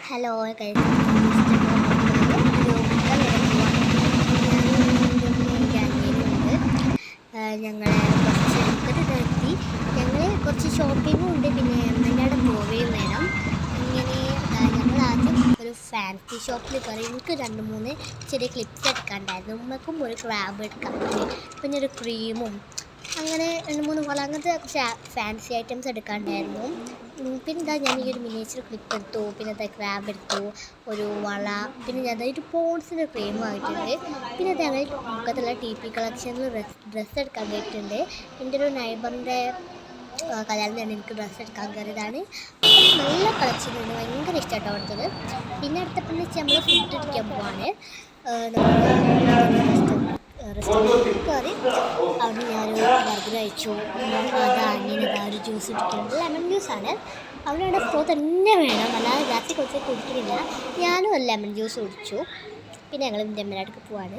Hello guys, ഞങ്ങളെ കുറച്ച് എത്തി. കുറച്ച് ഷോപ്പിങ്ങും ഉണ്ട്, പിന്നെ അമ്മേൻ്റെ പോവുകയും വേണം. ഇങ്ങനെ ഞങ്ങൾ ആദ്യം ഒരു ഫാൻസി ഷോപ്പിൽ കയറി. എനിക്ക് 2-3 ചെറിയ ക്ലിപ്സ് എടുക്കാണ്ടായിരുന്നു. ഉമ്മക്കും ഒരു ക്രാബ് എടുക്കാൻ, പിന്നെ ഒരു ക്രീമും, അങ്ങനെ 2-3 വള, അങ്ങനത്തെ കുറച്ച് ഫാൻസി ഐറ്റംസ് എടുക്കാണ്ടായിരുന്നു. പിന്നെ ഞാൻ ഈ ഒരു മിനിയേച്ചർ ക്ലിപ്പ് എടുത്തു, പിന്നെ ക്രാബ് എടുത്തു, ഒരു വള, പിന്നെ ഞാൻ ഒരു പോൺസിൻ്റെ ക്രീം വാങ്ങിയിട്ടുണ്ട്. പിന്നെ ഞങ്ങൾ മുക്കത്തുള്ള TP കളക്ഷനിൽ ഡ്രസ്സ് എടുക്കാൻ കയറ്റിയിട്ടുണ്ട്. എൻ്റെ ഒരു നൈബറിൻ്റെ കല്യാണത്തിനാണ് എനിക്ക് ഡ്രസ്സ് എടുക്കാൻ കയറിയതാണ്. നല്ല കളക്ഷൻ ഉണ്ട്, ഭയങ്കര ഇഷ്ടമായിട്ടോ അവിടുത്തത്. പിന്നെ അടുത്തപ്പോൾ നമ്മൾ ഫുഡ് അടിക്കാൻ പോവാണ്. റെസ്റ്റോറൻറ്റിൽ കയറി അവിടെ ഞാനൊരു ബർഗർ കഴിച്ചു. ഒരു ജ്യൂസ് കുടിക്കുന്നുണ്ട്, ലെമൺ ജ്യൂസാണ്. അവിടെയാണ് സ്ട്രോ തന്നെ വേണം, അല്ലാതെ ജാസ്തി കുറച്ച് കുടിക്കുന്നില്ല. ഞാനും ഒരു ലെമൺ ജ്യൂസ് കുടിച്ചു. പിന്നെ ഞങ്ങൾ എൻ്റെ അമ്മയുടെ അടുത്ത് പോവാണ്.